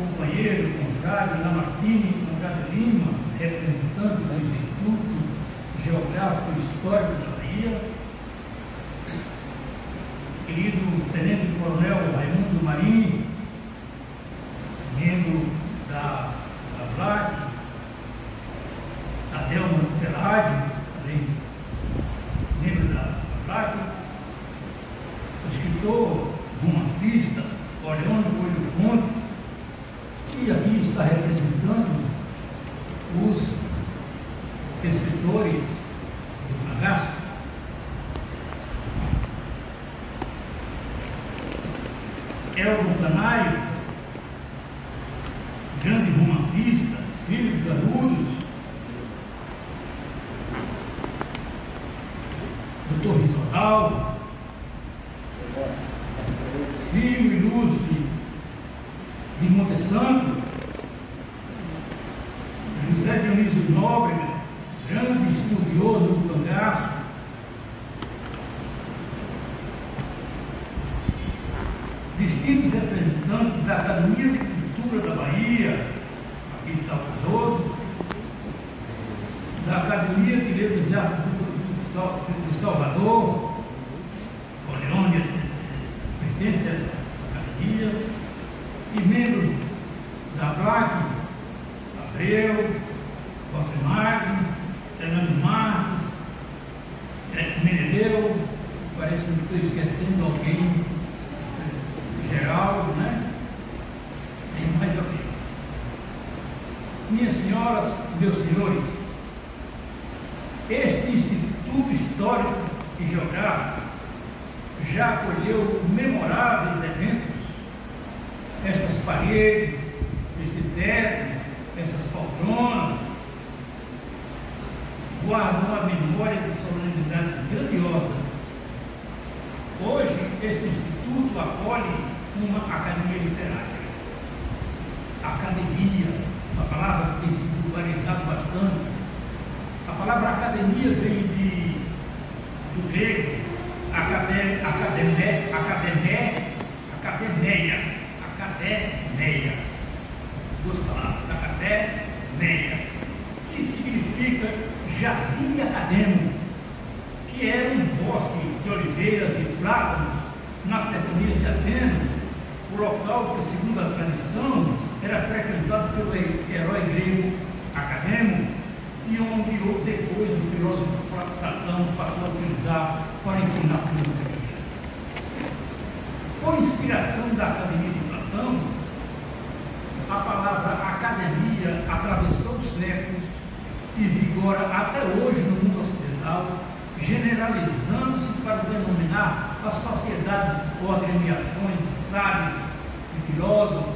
companheiro, confrade Lamartine Andrade Lima, representante do Instituto Geográfico e Histórico da Bahia, querido Tenente Coronel Raimundo Marinho, membro da VLAC, Adelma Peládio, também membro da VLAC, o escritor, romancista, Oleônio Coelho Fontes, que aqui está representando os escritores do Cangaço, Elton Canário, grande romancista, filho de Canudos, doutor Risorral, filho ilustre de Monte Santo, José Dionísio Nóbrega, grande estudioso do cangaço, distintos representantes da Academia de Cultura da Bahia, aqui está o Cardoso, da Academia de Letras e Artes do Salvador, Oleônia pertence a essa academia, e membros da VLAC, Abreu, José Magno, Fernando Marques, Meneleu, parece que estou esquecendo alguém, Geraldo, né? Tem mais alguém. Minhas senhoras, meus senhores, este Instituto Histórico e Geográfico já acolheu memoráveis eventos. Estas paredes, este teto, essas poltronas guardam a memória de solenidades grandiosas. Hoje, este Instituto acolhe uma academia literária. Academia, uma palavra que tem sido vulgarizada bastante. A palavra academia vem do grego academeia, duas palavras, academeia, que significa jardim acadêmico, que era um bosque de oliveiras e plátanos nas cercanias de Atenas, o local que, segundo a tradição, era frequentado pelo herói grego Academo, e onde depois o filósofo Platão passou a utilizar para ensinar filosofia. Com inspiração da Academia de Platão, a palavra academia atravessou os séculos e vigora até hoje no mundo ocidental, generalizando-se para denominar as sociedades ou agremiações de sábios, de filósofos,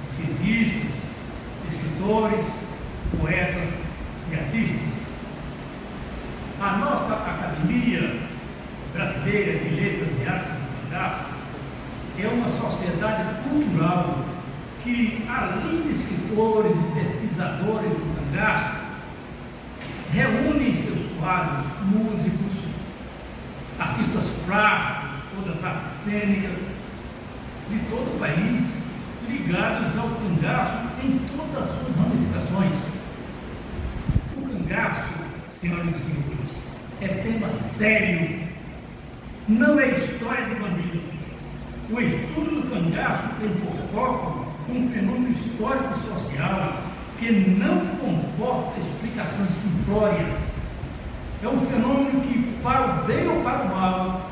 de cientistas, de escritores, poetas e artistas. A nossa Academia Brasileira de Letras e Artes do Cangaço é uma sociedade cultural que, além de escritores e pesquisadores do cangaço, reúne em seus quadros músicos, artistas plásticos ou das artes cênicas de todo o país, ligados ao cangaço em todas as suas ramificações. O cangaço, senhoras e senhores, é tema sério, não é história de bandidos. O estudo do cangaço tem por foco um fenômeno histórico e social que não comporta explicações simplórias. É um fenômeno que, para o bem ou para o mal,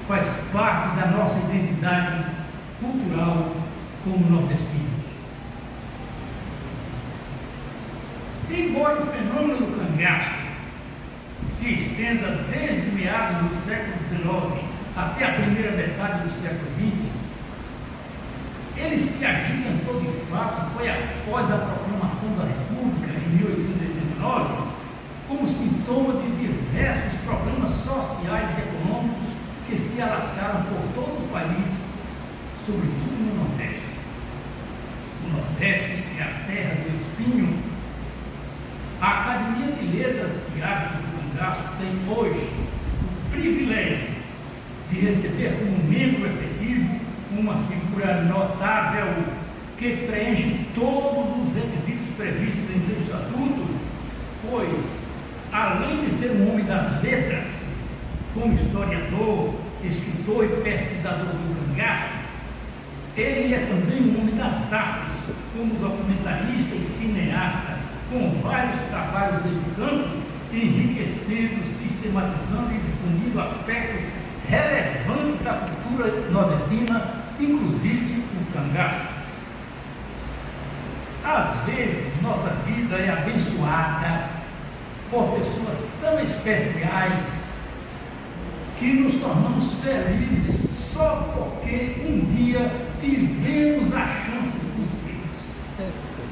faz parte da nossa identidade cultural como nordestinos. Embora o fenômeno do cangaço se estenda desde meados do século XIX até a primeira metade do século XX, ele se agigantou de fato foi após a proclamação da República em 1889, como sintoma de diversos problemas sociais e econômicos que se alastraram por todo o país, sobretudo no Nordeste. O Nordeste é a terra do espinho. A Academia de Letras e Artes do Cangaço tem hoje o privilégio de receber como membro efetivo uma figura notável que preenche todos os requisitos previstos em seu estatuto, pois, além de ser um homem das letras, como historiador, escritor e pesquisador do cangaço, ele é também um homem das artes, como documentarista e cineasta, com vários trabalhos deste campo, enriquecendo, sistematizando e difundindo aspectos relevantes da cultura nordestina, inclusive o cangaço. Às vezes, nossa vida é abençoada por pessoas tão especiais que nos tornamos felizes só porque um dia tivemos a chance de conhecê-los.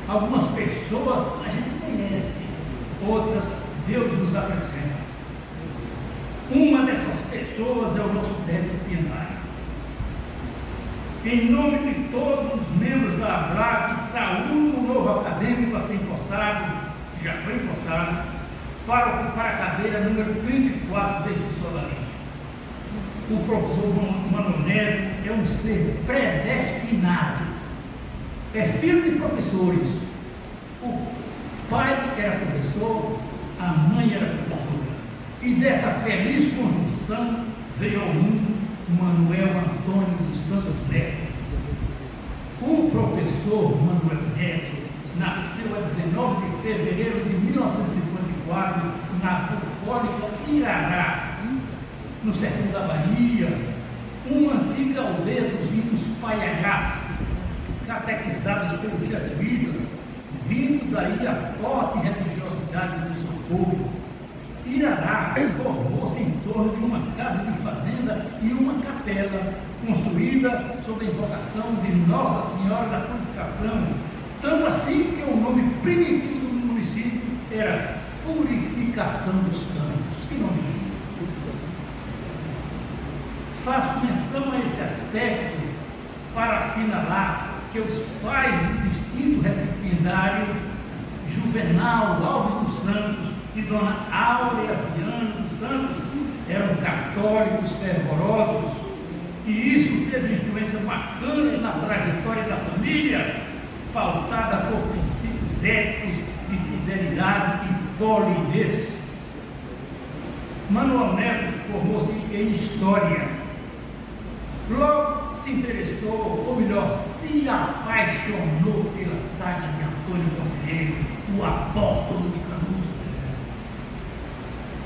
Algumas pessoas a gente conhece, outras Deus nos apresenta. Uma dessas pessoas é o nosso Décio Pienari. Em nome de todos os membros da ABRAC, saúdo o novo acadêmico a ser empossado, que já foi empossado, para ocupar a cadeira número 34 deste sodalício. O professor Manuel Neto é um ser predestinado. É filho de professores. O pai era professor, a mãe era professora. E dessa feliz conjunção veio ao mundo Manuel Antônio dos Santos Neto. O professor Manuel Neto nasceu a 19 de fevereiro de 1954 na bucólica Irará, no sertão da Bahia, uma antiga aldeia dos índios Paiagás, catequizados pelos jesuítas, vindo daí a forte religiosidade do seu povo. Irará formou-se em torno de uma casa de fazenda e uma capela, construída sob a invocação de Nossa Senhora da Purificação, tanto assim que o nome primitivo do município era Purificação dos Campos. Que nome lindo! Faço menção a esse aspecto para assinalar que os pais do distinto recipiendário, Juvenal Alves dos Santos e Dona Áurea Viana dos Santos, eram católicos fervorosos, e isso teve influência marcante na trajetória da família, pautada por princípios éticos de fidelidade e polidez. Manuel Neto formou-se em História. Logo se interessou, ou melhor, se apaixonou pela saga de Antônio Conselheiro, o apóstolo de Canudos.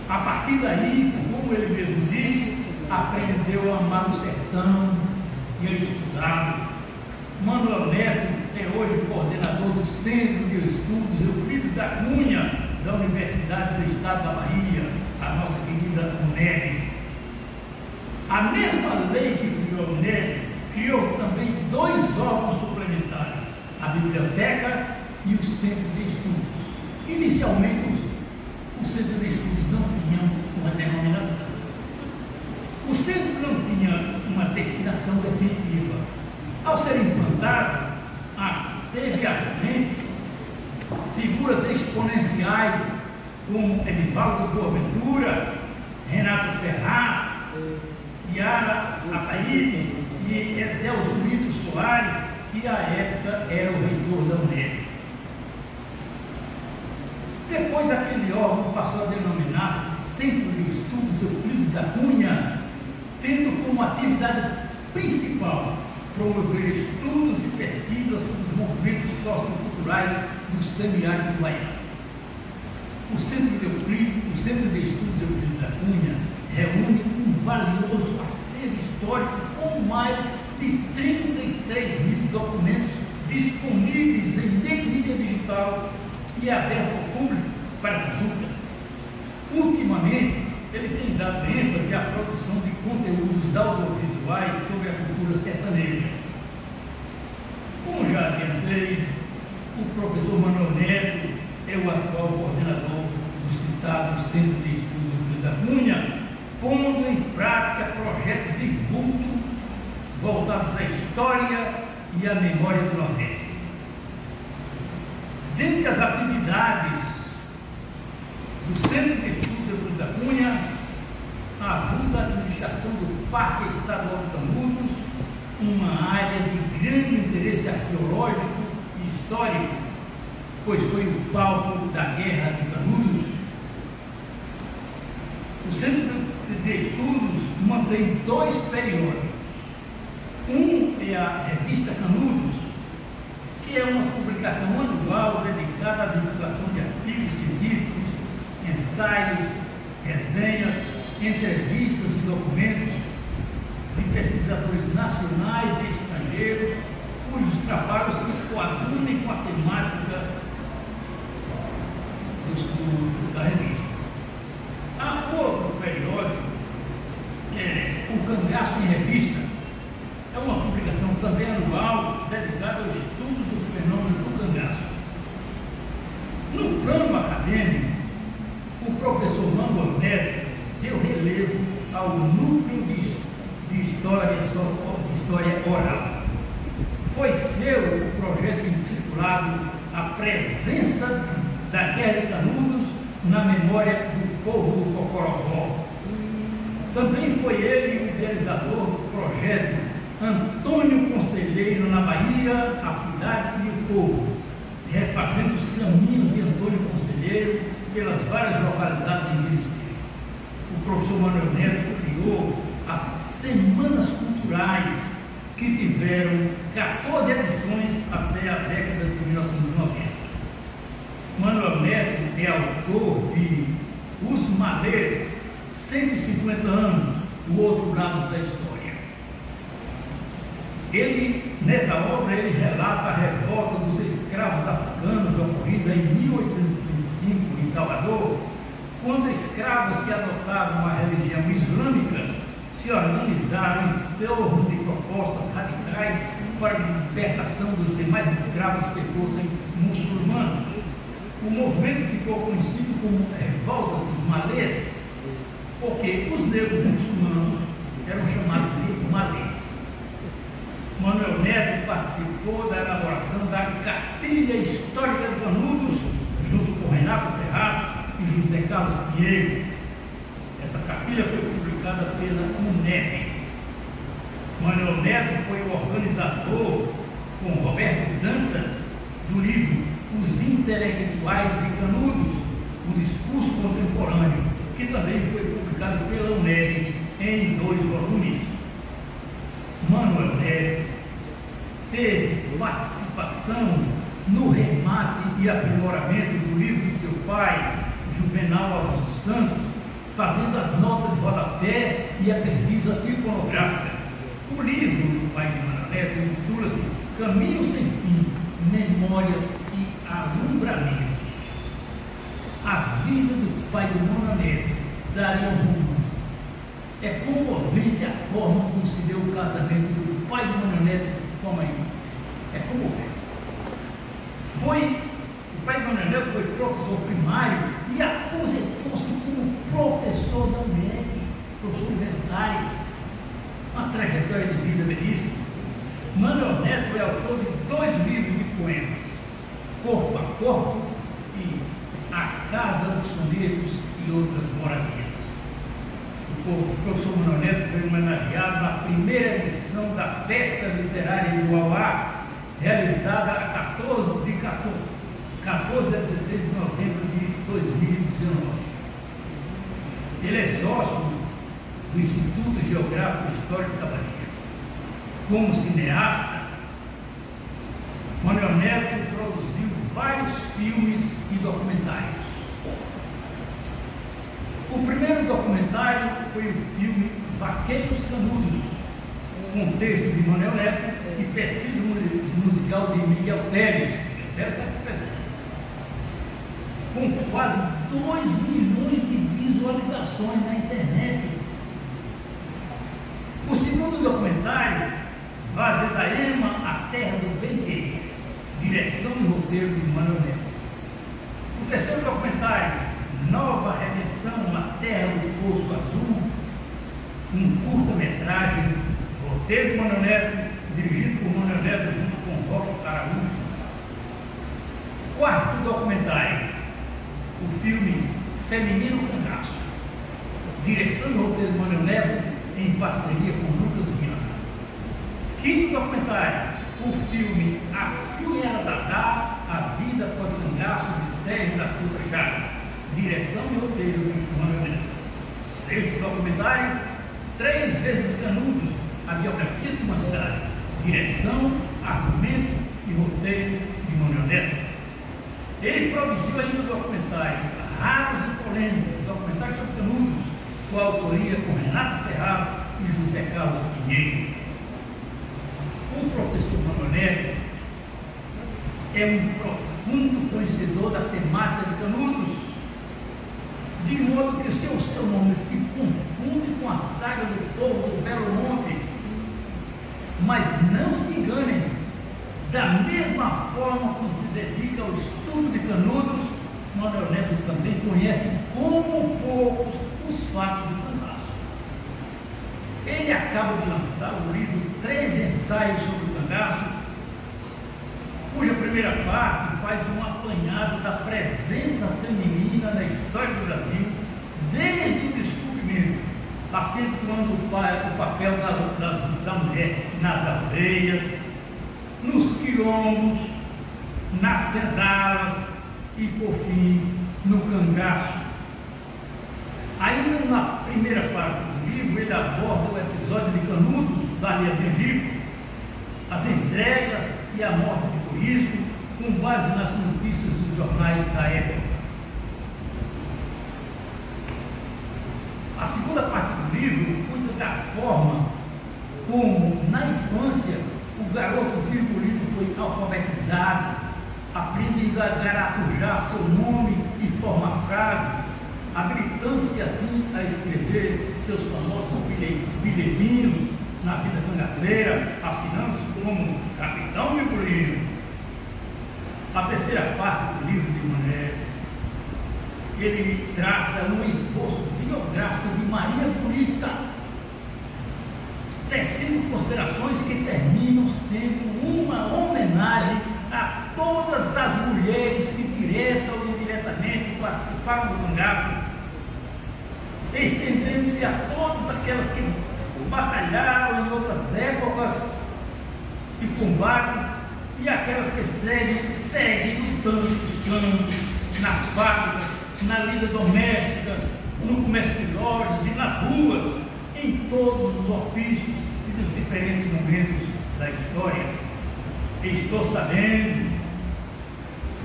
A partir daí, como ele mesmo diz, aprendeu a amar o sertão e a estudar. Manuel Neto é hoje coordenador do Centro de Estudos Euclides da Cunha, da Universidade do Estado da Bahia, a nossa querida UNEB. A mesma lei que criou a UNEB criou também dois órgãos suplementares, a Biblioteca e o Centro de Estudos. Inicialmente, o Centro de Estudos não tinha uma denominação. O centro não tinha uma destinação definitiva. Ao ser implantado, teve à frente figuras exponenciais como Edivaldo Boaventura, Renato Ferraz, Yara Ataíde e Edelzito Soares, que à época era o reitor da UNEB. Depois aquele órgão passou a denominar-se Centro de Estudos Euclides da Cunha, tendo como atividade principal promover estudos e pesquisas sobre os movimentos socioculturais do semiárido baiano. O Centro de Estudos Euclides da Cunha reúne um valioso acervo histórico com mais de 33 mil documentos disponíveis em mídia digital e aberto ao público para consulta. Ultimamente, ele tem dado ênfase à produção de conteúdos audiovisuais sobre a cultura sertaneja. Como já adiantei, o professor Manuel Neto é o atual coordenador do citado Centro de Estudos da Cunha, pondo em prática projetos de vulto voltados à história e à memória do Nordeste. Dentre as atividades do Centro de Estudos da Cunha, ajuda a administração do Parque Estadual de Canudos, uma área de grande interesse arqueológico arqueológico e histórico, pois foi o palco da Guerra de Canudos. O Centro de Estudos mantém 2 periódicos. Um é a Revista Canudos, que é uma publicação anual dedicada à divulgação de artigos científicos, ensaios, resenhas, entrevistas e documentos de pesquisadores nacionais e estrangeiros, cujos trabalhos se coadunem com a temática da revista. Há outro periódico, o Cangaço em Revista, é uma publicação também anual dedicada ao estudo do fenômeno do cangaço. No plano acadêmico, o professor Manuel Neto deu relevo ao núcleo de história oral. Foi seu o projeto intitulado A Presença da Guerra de Canudos na Memória do Povo do Cocorocó. Também foi ele o idealizador do projeto Antônio Conselheiro na Bahia, a Cidade e o Povo, refazendo os caminhos de Antônio Conselheiro pelas várias localidades em Minas Gerais. O professor Manuel Neto criou as Semanas Culturais, que tiveram 14 edições até a década de 1990. Manuel Neto é autor de Os Malês, 150 anos, o outro lado da história. Nessa obra, ele relata a revolta dos escravos africanos ocorrida em 1825 em Salvador, quando escravos que adotavam a religião islâmica se organizaram em torno de propostas radicais para a libertação dos demais escravos que fossem muçulmanos. O movimento ficou conhecido como Revolta dos Malês, porque os negros muçulmanos eram chamados de malês. Manuel Neto participou da elaboração da Cartilha Histórica de Canudos, junto com Renato Ferraz e José Carlos Pinheiro. Essa cartilha foi publicada pela UNEP. Manuel Neto foi o organizador, com Roberto Dantas, do livro Os Intelectuais e Canudos, o Discurso Contemporâneo, que também foi publicado pela UNEP em 2 volumes. Manuel Neto teve participação no remate e aprimoramento do livro de seu pai, Juvenal Alves dos Santos, fazendo as notas de rodapé e a pesquisa iconográfica. O livro do pai de Manuel Neto intitula-se Caminho Sem Fim, Memórias e Alumbramentos. A vida do pai de Manuel Neto daria um romance. É comovente a forma como se deu o casamento do pai de Manuel Neto com a mãe. É comovente. O pai de Manuel Neto foi professor primário e aposentou-se como professor da UNEP, professor universitário. Uma trajetória de vida belíssima. Manuel Neto é autor de 2 livros de poemas, Corpo a Corpo e A Casa dos Sonetos e Outras Moradias. O professor Manuel Neto foi homenageado na primeira edição da Festa Literária de Uauá, realizada a 14 a 16 de novembro de 2019. Ele é sócio do Instituto Geográfico Histórico da Bahia. Como cineasta, Manuel Neto produziu vários filmes e documentários. O primeiro documentário foi o filme Vaqueiros Canudos, com texto de Manuel Neto e pesquisa musical de Miguel Teres. Está aqui presente. Com quase 2 milhões de visualizações na internet. O segundo documentário, Vazedaema, a Terra do Bem-Querer, direção e roteiro de Manuel Neto. O terceiro documentário, Nova Redenção, a Terra do Poço Azul, um curta-metragem, roteiro de Manuel Neto, dirigido por Manuel Neto junto com Roque Araújo. Quarto documentário, o filme Feminino Cangaço, direção e roteiro de Manuel Neto em parceria com Lucas Viana. Quinto documentário, o filme A roteiro do Manuel Neto. Sexto documentário, 3 vezes Canudos, a biografia de uma cidade. Direção, argumento e roteiro de Manuel Neto. Ele produziu ainda o documentário Raros e Polêmicos, documentário sobre Canudos, com a autoria com Renato Ferraz e José Carlos Pinheiro. O professor Manuel Neto é um profundo conhecedor da temática de Canudos, de modo que o seu nome se confunde com a saga do povo do Belo Monte. Mas não se enganem, da mesma forma como se dedica ao estudo de Canudos, Manuel Neto também conhece como poucos os fatos do cangaço. Ele acaba de lançar o livro 3 ensaios sobre o cangaço, cuja primeira parte faz um apanhado da presença feminina na história do Brasil, desde o descobrimento, acentuando o papel da mulher nas aldeias, nos quilombos, nas senzalas e, por fim, no cangaço. Ainda na primeira parte do livro, ele aborda o episódio de Canudos, da Ilha de Egito, as entregas e a morte de Corisco, com base nas notícias dos jornais da época. A segunda parte do livro cuida da forma como, na infância, o garoto virgulino foi alfabetizado, aprendendo a garatujar seu nome e formar frases, habilitando-se assim a escrever seus famosos bilhetinhos na vida cangaceira, assinando-se como Capitão Virgulino. A terceira parte do livro de Mané, ele traça um esboço biográfico de Maria Bonita, tecendo considerações que terminam sendo uma homenagem a todas as mulheres que direta ou indiretamente participaram do cangaço, estendendo-se a todas aquelas que batalharam em outras épocas e combates, e aquelas que seguem lutando nos campos, nas fábricas, na lida doméstica, no comércio de lojas e nas ruas, em todos os ofícios e nos diferentes momentos da história. Estou sabendo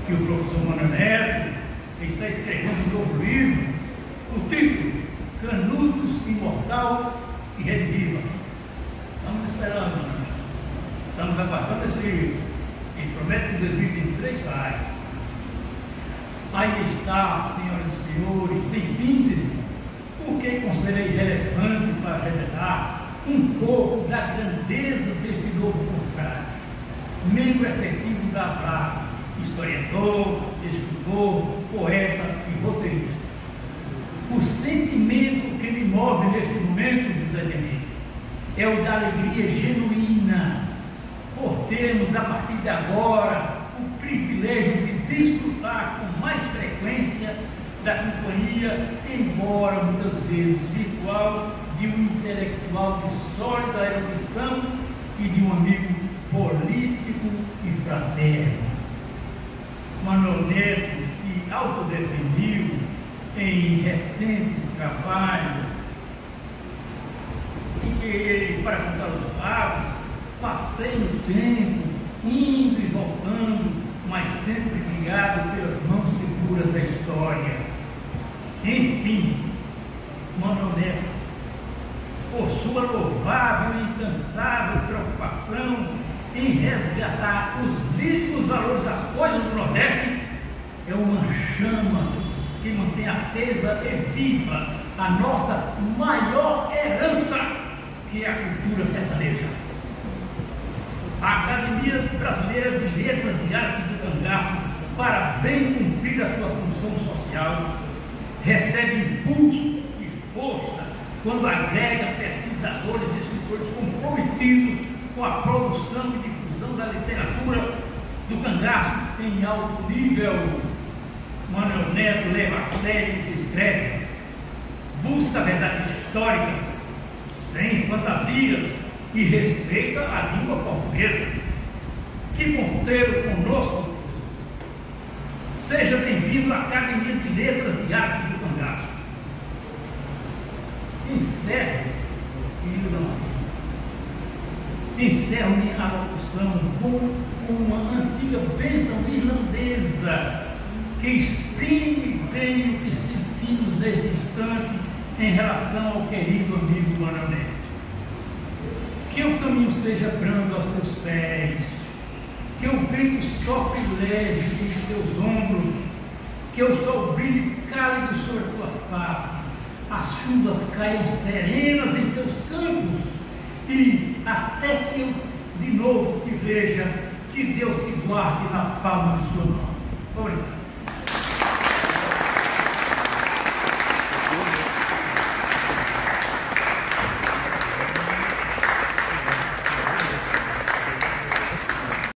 que o professor Manuel Neto está escrevendo um novo livro, o título Canudos, Imortal e Rediviva. Estamos esperando, estamos aguardando esse livro. E promete que 2023 sai. Aí está, senhoras e senhores, em síntese, porque considerei relevante para revelar um pouco da grandeza deste novo confrade, membro efetivo da ABRAC, historiador, escritor, poeta e roteirista. O sentimento que me move neste momento, José Denise, é o da alegria genuína por termos, a partir de agora, o privilégio de desfrutar com mais frequência da companhia, embora muitas vezes virtual, de um intelectual de sólida erudição e de um amigo político e fraterno. Manuel Neto se autodefiniu em recente trabalho em que ele, para contar os fatos, passei o tempo indo e voltando, mas sempre guiado pelas mãos seguras da história. Enfim, Manuel Neto, por sua louvável e incansável preocupação em resgatar os líquidos valores das coisas do Nordeste, é uma chama que mantém acesa e viva a nossa maior herança, que é a cultura sertaneja. A Academia Brasileira de Letras e Artes do Cangaço, para bem cumprir a sua função social, recebe impulso e força quando agrega pesquisadores e escritores comprometidos com a produção e difusão da literatura do cangaço em alto nível. Manuel Neto leva a sério o que escreve, busca a verdade histórica, sem fantasias, e respeita a língua portuguesa. Que Monteiro conosco. Seja bem-vindo à Academia de Letras e Artes do cangaço. Encerro minha alocução com uma antiga bênção irlandesa que exprime bem o que sentimos neste instante em relação ao querido amigo Guanabara. Que o caminho seja brando aos teus pés, que o vento sopre leve em teus ombros, que o sol brilhe cálido sobre tua face, as chuvas caiam serenas em teus campos, e até que eu de novo te veja, que Deus te guarde na palma de sua mão. Obrigado.